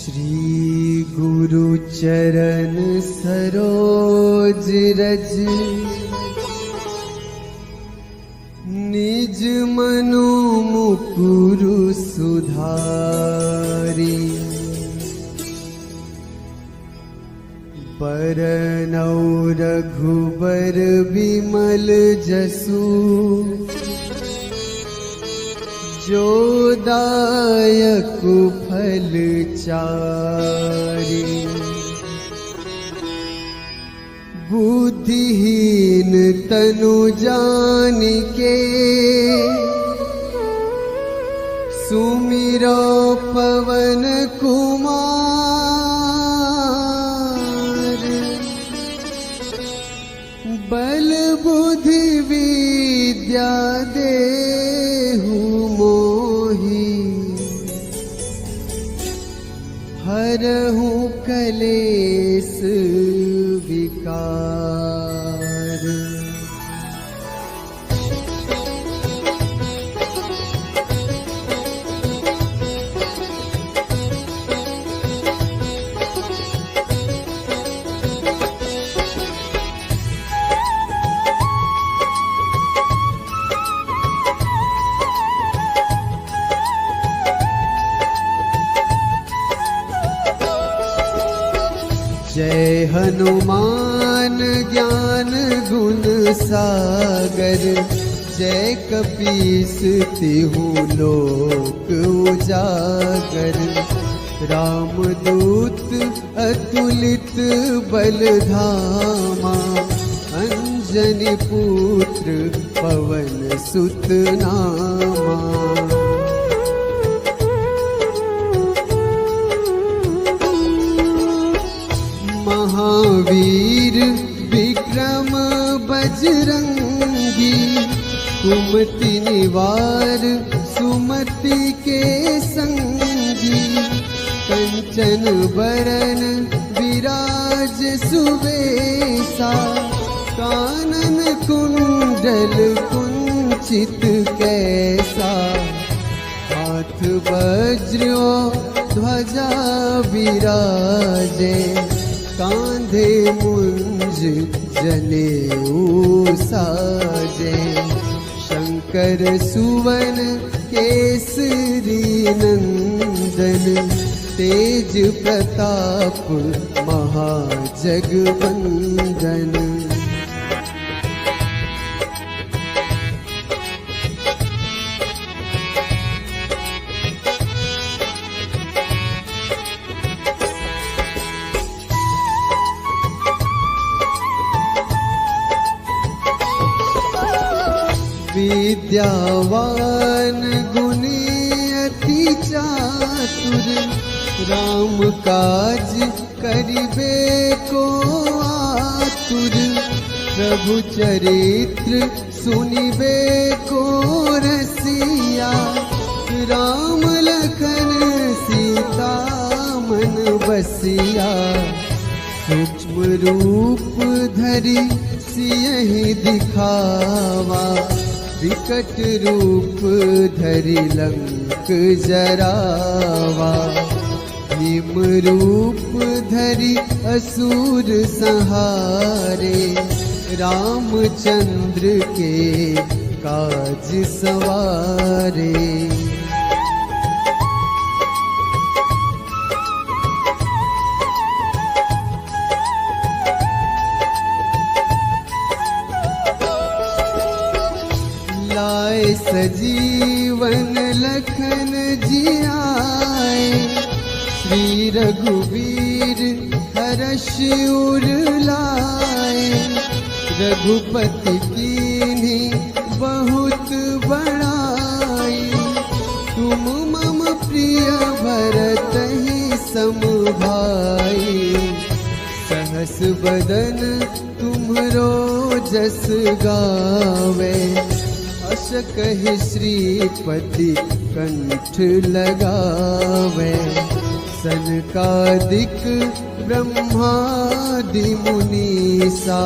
श्री गुरु चरण सरोज रज निज मनु मुकुरु सुधारी। बरनौ रघुबर विमल जसु जो दायक फल चारि। बुद्धिहीन तनु जानिके सुमिरो पवन कुमार। बल बुद्धि विद्या देहु मोहि हरहु कलेस विकार। जय हनुमान ज्ञान गुण सागर। जय कपीस तिहु लोक उजागर। रामदूत अतुलित बल धामा। अंजनी पुत्र पवन सुत नामा। महावीर विक्रम बजरंगी। कुमति निवार सुमति के संगी। कंचन बरन विराज सुवेसा। कानन कुंडल कुंचित कैसा। हाथ वज्र ध्वजा विराजे। कांधे मुंज जनेऊ साजे। शंकर सुवन केसरी नंदन। तेज प्रताप महाजगवंदन। विद्यावान गुणी अति चातुर। राम काज करिबे को आतुर। प्रभु चरित्र सुनिबे को रसिया। राम लखन सीता मन बसिया। सूक्ष्म रूप धरि सियहि दिखावा। विकट रूप धरि लंक जरावा। भीम रूप धरि असुर संहारे। रामचंद्र के काज सवारे। लाए सजीवन लखन जियाए। श्री रघुवीर हर्ष उर लाए। रघुपति कीन्ही बहुत बड़ाई। तुम मम प्रिय भरतहि सम भाई। सहस बदन तुम्हरो जस गावे। अस कहि श्रीपति कंठ लगावे। सनकादिक ब्रह्मादि मुनीसा।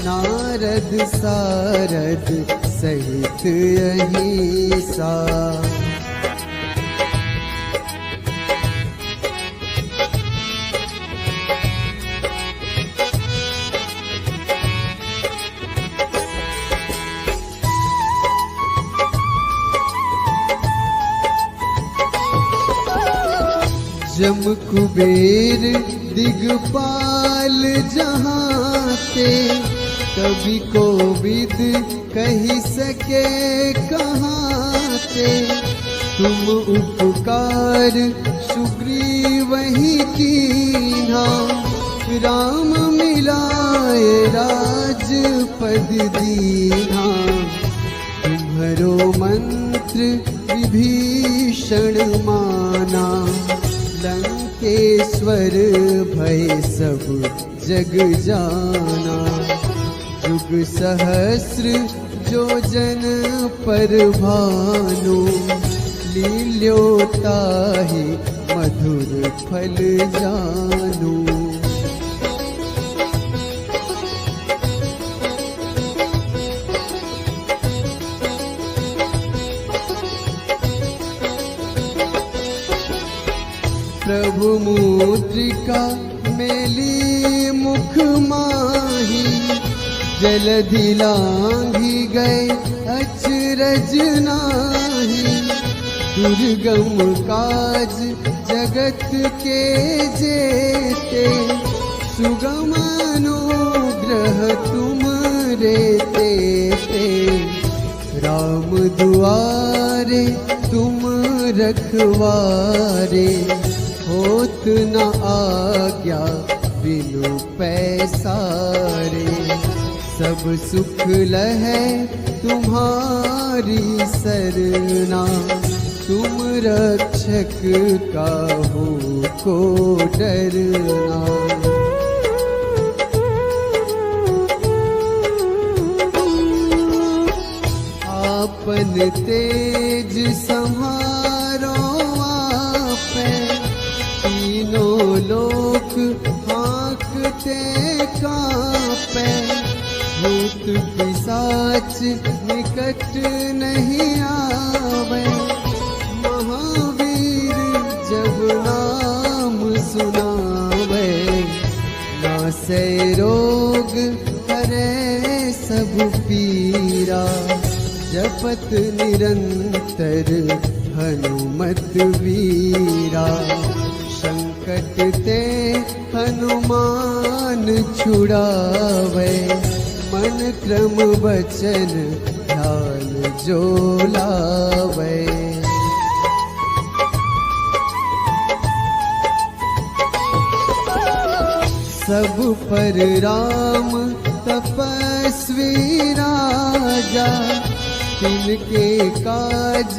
नारद सारद सहित अहिसा। जम कुबेर दिगपाल जहाँ ते, कभी कोविद कही सके कहाँ ते। तुम उपकार सुग्रीव ही कीन्हा, राम मिलाए राजपद दीन्हा। तुम्हरो मंत्र विभीषण माना, लंकेश्वर भय सब जग जाना। जुग सहस्र जो जन पर भानु, लील्योताहि मधुर फल जानू। प्रभु मुद्रिका मेली मुख माही, जलधि लांघी गए अचरज नाही। दुर्गम काज जगत के जेते, सुगम अनुग्रह तुम रे तेते। राम दुआरे तुम रखवारे, होत न आज्ञा बिनु पैसारे। सब सुख लहै तुम्हारी सरना, तुम रक्षक काहू को डरना। आपन तेज संहारो आपे, तीनों लोक हाँकते कांपे। भूत पिशाच निकट नहीं आवे, महावीर जब नाम सुनावे। नासै रोग हरै सब पीरा, जपत निरंतर हनुमत वीरा। संकट ते हनुमान छुड़ावे, मन क्रम वचन ध्यान जो लावे। सब पर राम तपस्वी राजा, तिनके काज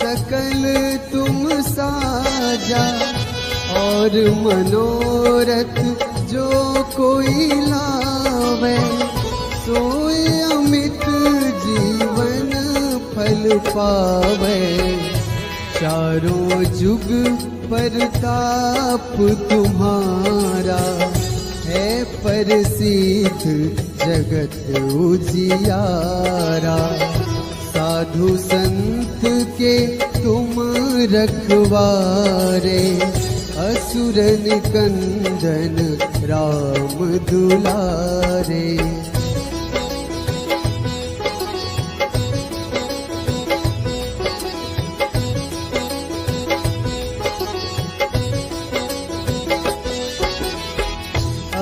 सकल तुम साजा। और मनोरथ जो कोई लावे, सोई अमित जीवन फल पावे। चारों जुग परताप तुम्हारा, है प्रसिद्ध जगत उजियारा। साधु संत के तुम रखवारे, असुर निकंदन राम दुलारे।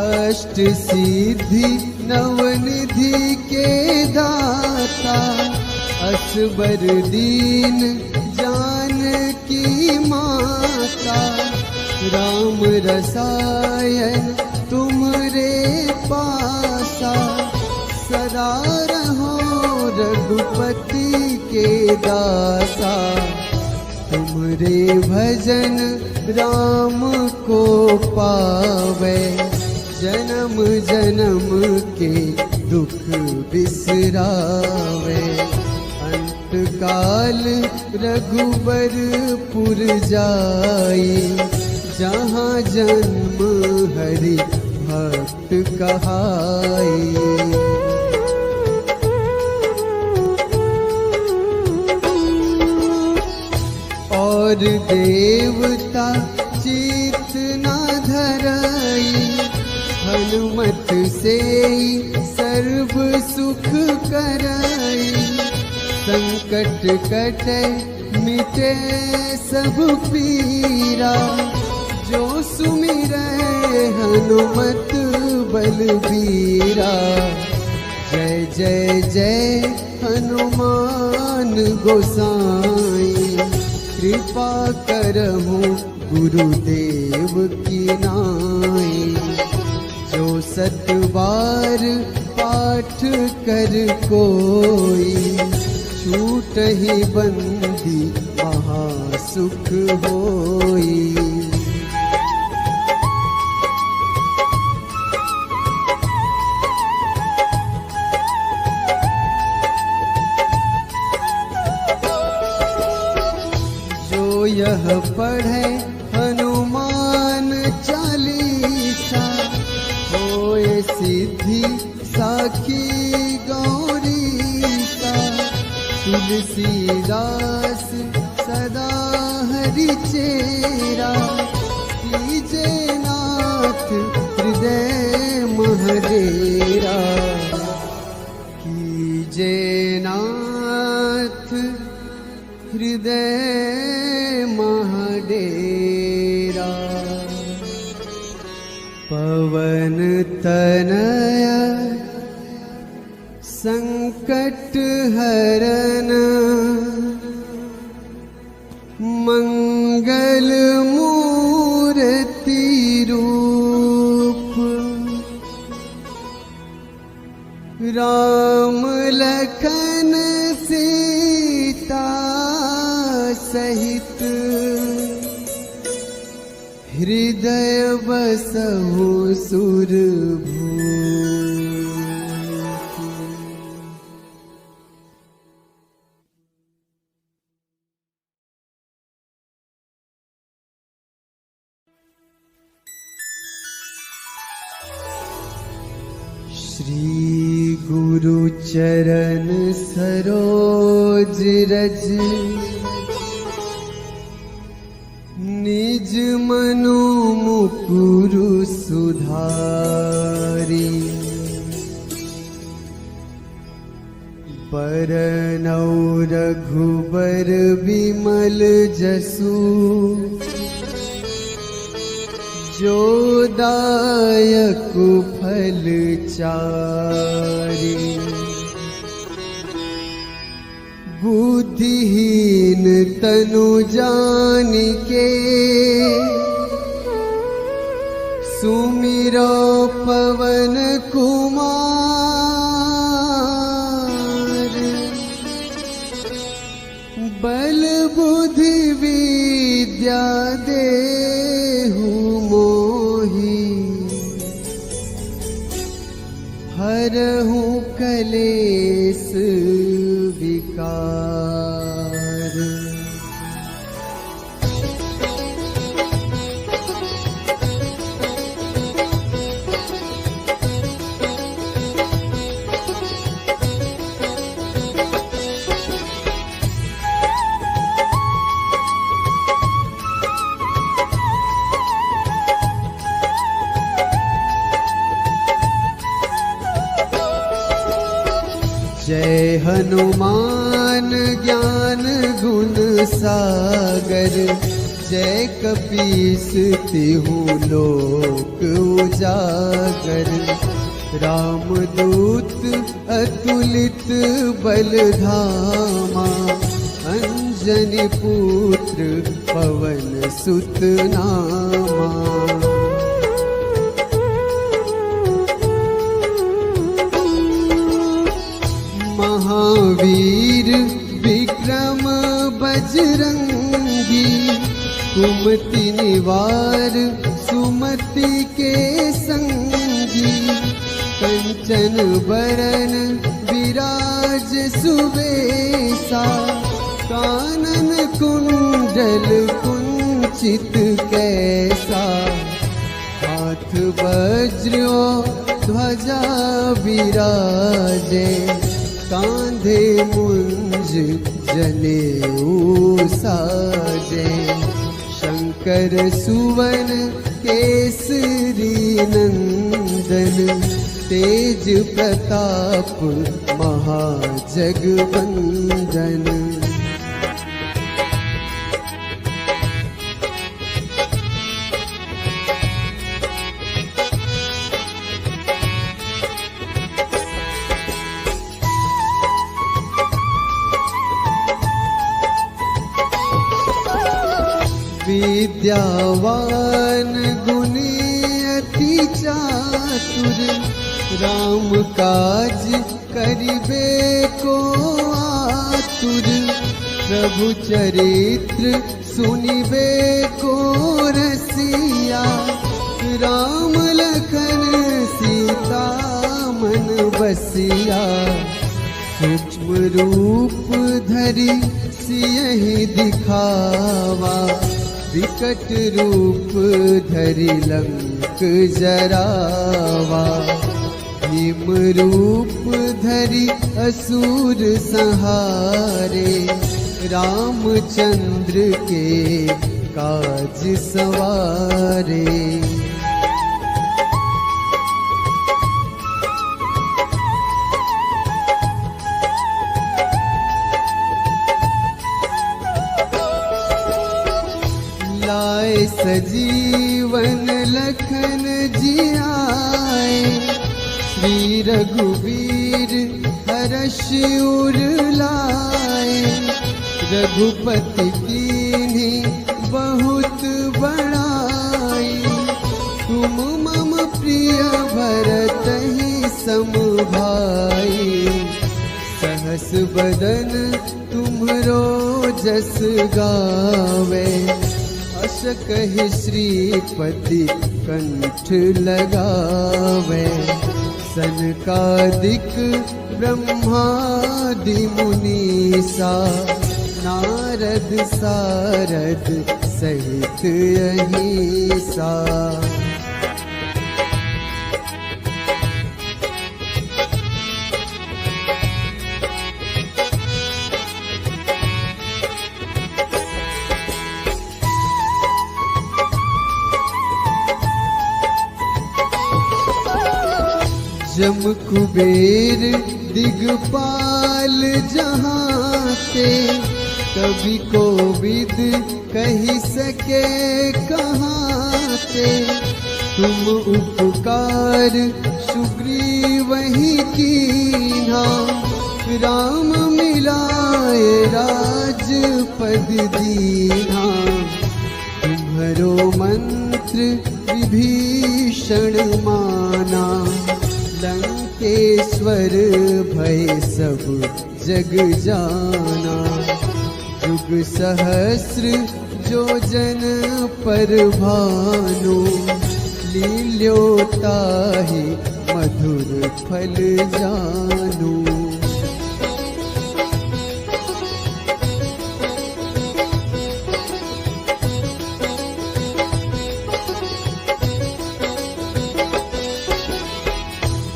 अष्ट सिद्धि नवनिधि के दाता, असबर दीन जानकी माता। राम रसायन तुमरे पासा, सदा रहो रघुपति के दासा। तुमरे भजन राम को पावे, जन्म जन्म के दुख बिसरावे। अंत काल रघुबरपुर जाई, जहाँ जन्म हरि भक्त कहाई। और देवता चित न धरई, हनुमत से सर्व सुख करई। संकट कटे मिटे सब पीरा, जो सुमिरै हनुमत बलबीरा। जय जय जय हनुमान गोसाई, कृपा करहु गुरुदेव की नाई। जो 7 बार पाठ कर कोई, छूटहि बंदी महासुख होई। यह पढ़े हनुमान चालीसा, होए सिद्धि साखी गौरीसा। तुलसीदास सदा हरि चेरा, कीजे नाथ हृदय महडेरा। कीजे नाथ हृदय महडेरा। पवन तनया संकट हरन, मंगल मूर्ति रूप। राम लखन सीता सहित, हृदय बसहु सुरभूप। श्री गुरु चरण सरोज रज, निज मनु मुकुरु सुधारी। बरनौ रघुबर बिमल जसु, जो दायक फल चारि। बुद्धिहीन तनु जानिके, सुमिरो पवन कुमार। बल बुद्धि विद्या देहु मोहि, हरहु कलेस विकार। जय हनुमान ज्ञान गुण सागर, जय कपीस तिहु लोक उजागर। रामदूत अतुलित बल धामा, अंजनी पुत्र पवन सुत नामा। महावीर विक्रम बजरंगी, कुमति निवार सुमति के संगी। कंचन बरन विराज सुबेसा, कानन कुंडल कुंचित कैसा। हाथ वज्र ध्वजा विराजे, कांधे मुंज जनेऊ साजे। शंकर सुवन केसरी नंदन, तेज प्रताप महाजगवंदन। विद्यावान गुणी अति चातुर, राम काज करिबे को आतुर, प्रभु चरित्र सुनिबे को रसिया, राम लखन सीता मन बसिया, सूक्ष्म रूप धरि सियहि दिखावा, विकट रूप धरि लंक जरावा, भीम रूप धरि असुर संहारे, रामचंद्र के काज सवारे। लाए सजीवन लखन जियाए, श्री रघुवीर हर्ष उर लाए, रघुपति कीन्ही बहुत बड़ाई, तुम मम प्रिय भरतहि सम भाई, सहस बदन तुम्हरो जस गावे, अस कहि श्रीपति कंठ लगावे, सनकादिक ब्रह्मादि मुनीसा, नारद सारद सहित अहिसा। जम कुबेर दिगपाल जहाते, कवि कोविद कही सके कहाते, तुम उपकार सुग्रीवहि कीन्हा, राम मिलाए राजपद दीन्हा, तुम्हरो मंत्र विभीषण माना, लंकेश्वर भय सब जग जाना, युग सहस्र जो जन पर भानु, लील्योताहि मधुर फल जानू।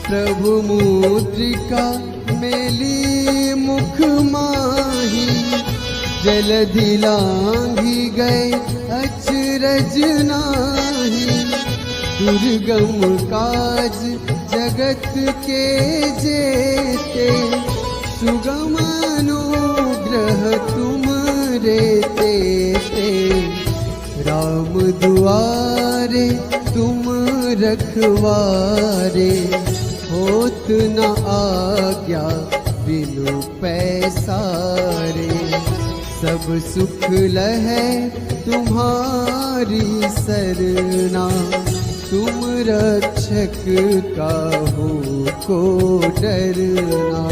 प्रभु मुद्रिका मेली मुख माही, जलधि लांघि गए अचरज नाही, दुर्गम काज जगत के जेते, सुगम अनुग्रह तुमरे तेते, राम दुआरे तुम रखवारे, होत न आज्ञा बिनु पैसारे, सब सुख लहै तुम्हारी सरना, तुम रक्षक काहू को डरना।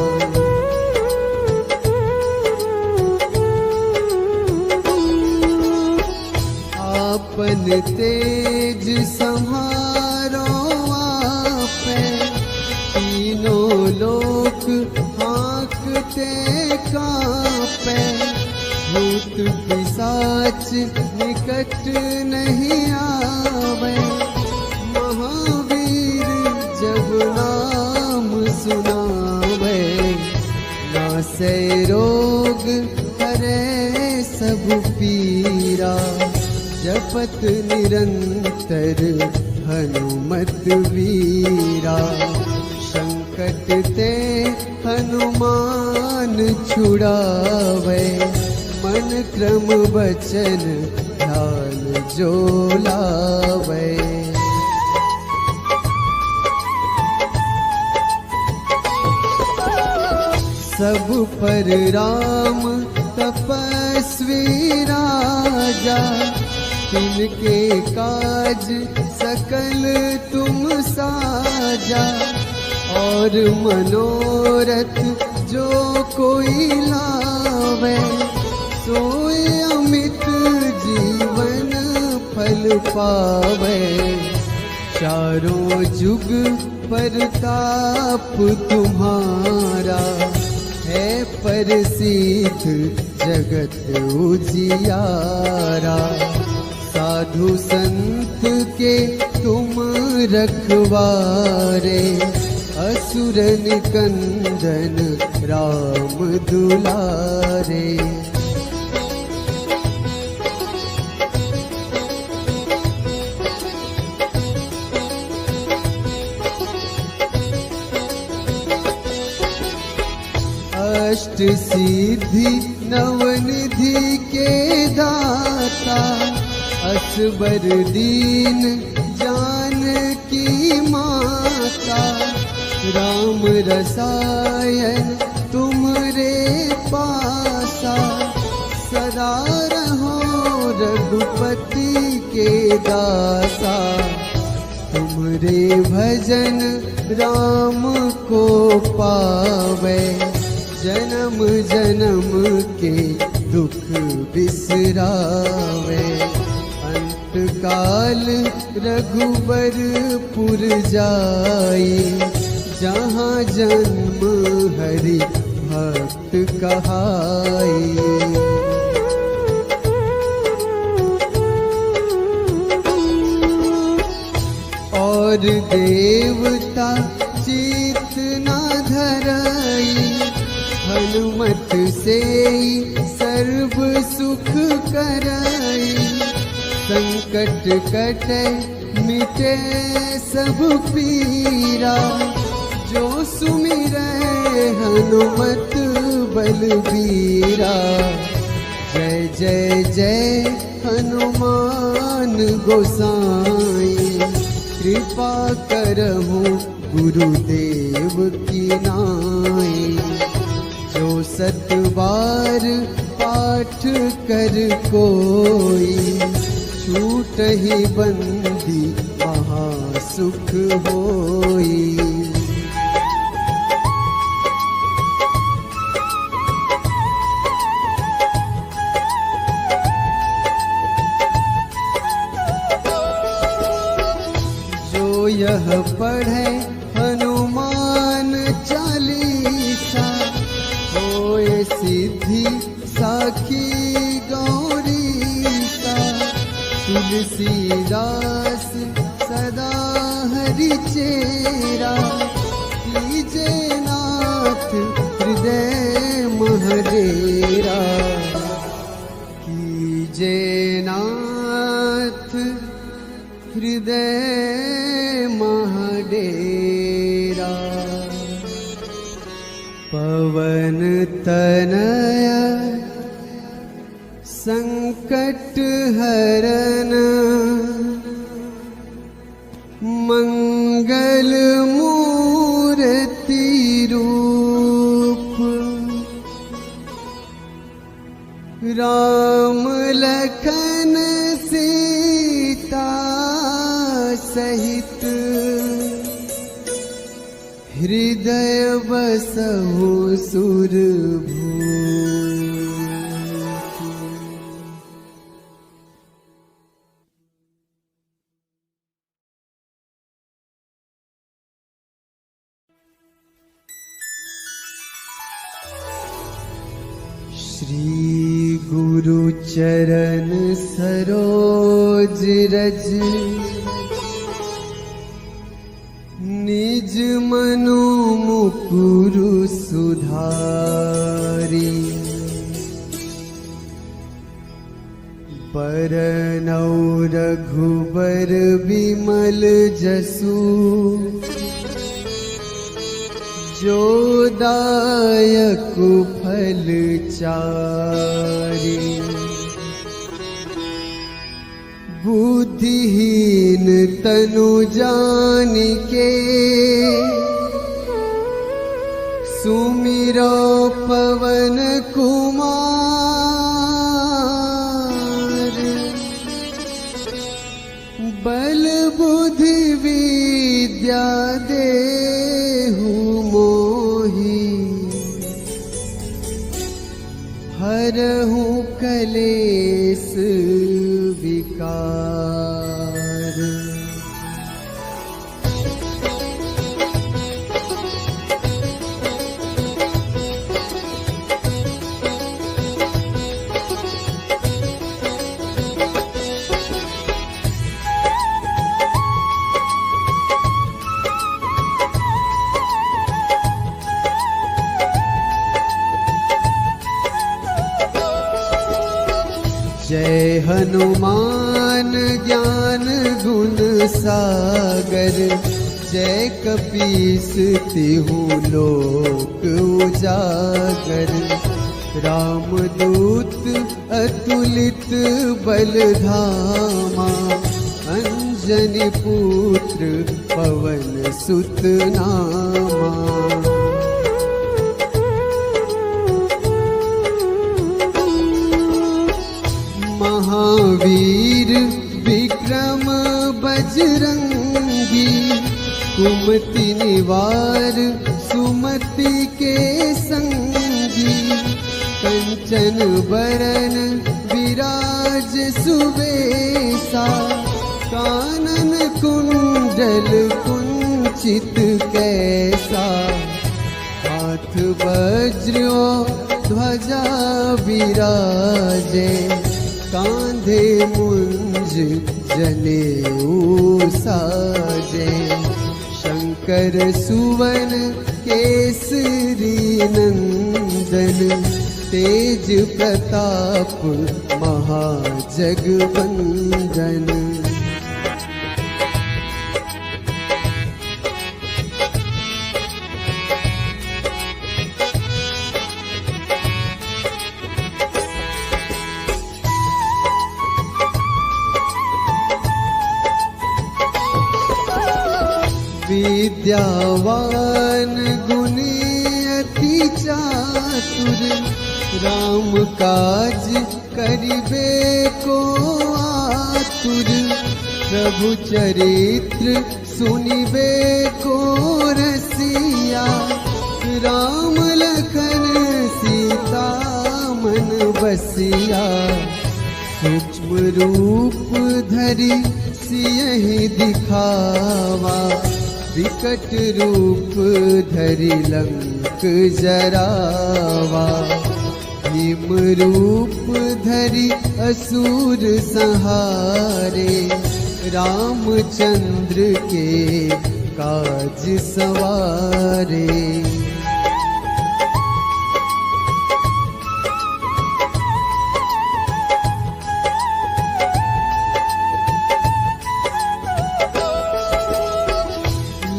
आपन तेज सम्हारो आपे, तीनों लोक हाँकते कांपे, भूत पिशाच निकट नहीं आवे, महावीर जब नाम सुनावे, नासै रोग हरै सब पीरा, जपत निरंतर हनुमत वीरा, संकट ते हनुमान छुड़ावे, मन क्रम वचन ध्यान जो लावे। सब पर राम तपस्वी राजा, तिनके काज सकल तुम साजा, और मनोरथ जो कोई लावे, सोए अमित जीवन फल पावे। चारों जुग परताप तुम्हारा, है प्रसिद्ध जगत उजियारा। साधु संत के तुम रखवारे, असुर निकंदन राम दुलारे। अष्ट सिद्धि नवनिधि के दाता, असबर दीन जानकी माता। राम रसायन तुमरे पासा, सदा रहो रघुपति के दासा। तुमरे भजन राम को पावे, जन्म जन्म के दुख बिसरावे। अंत काल रघुबरपुर जाई, जहाँ जन्म हरि भक्त कहाई। और देवता चित न धरई, हनुमत से सर्व सुख करई। संकट कटे मिटे सब पीरा, जो सुमिरै हनुमत बलबीरा। जय जय जय हनुमान गोसाई, कृपा करहु गुरुदेव की नाई। जो सत बार पाठ कर कोई, छूटहि बंदी महासुख होई। जो यह पढ़े हनुमान चालीसा, होए सिद्धि साखी गौरीसा। तुलसीदास सदा हरि चेरा, कीजे नाथ हृदय महडेरा। कीजे नाथ हृदय महडेरा। पवन तनया संकट हरन, मंगल मूर्ति रूप। राम लखन सीता सहित, हृदय बसहु सुरभूप। श्री गुरु चरण सरोज रज, निज मनु मुकुरु सुधारी। बरनौ रघुबर विमल जसु, जो दायक फल चारि। बुद्धिहीन तनु जानिके, सुमिरो पवन कुमार। कलेस विकार। जय हनुमान ज्ञान गुण सागर, जय कपीस तिहु लोक उजागर। रामदूत अतुलित बल धामा, अंजनी पुत्र पवन सुत नामा। महावीर विक्रम बजरंगी, कुमति निवार सुमति के संगी। कंचन बरन विराज सुबेसा, कानन कुंडल कुंचित कैसा। हाथ वज्र ध्वजा विराजे, कांधे मुंज जनेऊ साजे। शंकर सुवन केसरी नंदन, तेज प्रताप महाजगवंदन। विद्यावान गुणी अति चातुर, राम काज करिबे को आतुर। प्रभु चरित्र सुनिबे को रसिया, राम लखन सीता मन बसिया। सूक्ष्म रूप धरि सियहि दिखावा, विकट रूप धरि लंक जरावा। भीम रूप धरि असुर संहारे, रामचंद्र के काज सवारे।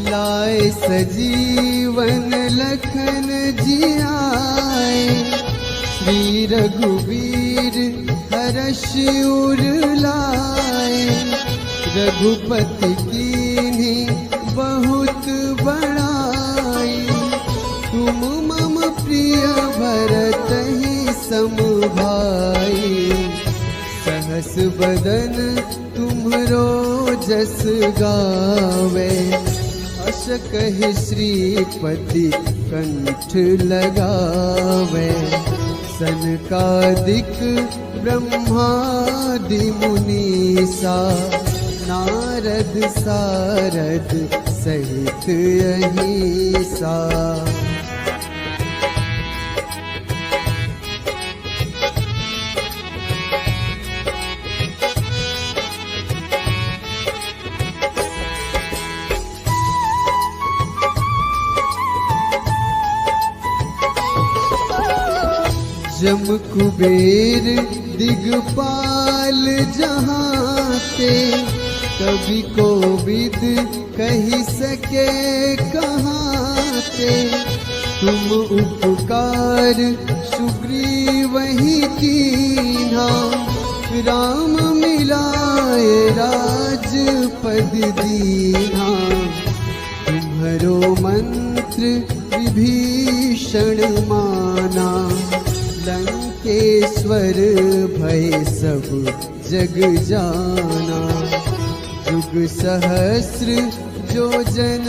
लाए सजीवन लखन जियाए, श्री रघुवीर हर्ष उर लाए। रघुपति कीन्ही बहुत बड़ाई, तुम मम प्रिय भरतहि सम भाई। सहस बदन तुम्हरो जस गावे, अस कहि श्रीपति कंठ लगावे। सनकादिक ब्रह्मादि मुनीसा, नारद सारद सहित अहिसा। जम कुबेर दिगपाल जहाते, कभी कोविद कही सके कहाते। तुम उपकार सुग्रीवहि कीन्हा, राम मिलाए राजपद दीन्हा। तुम्हरो मंत्र विभीषण माना, लंकेश्वर भय सब जग जाना। जुग सहस्र जो जन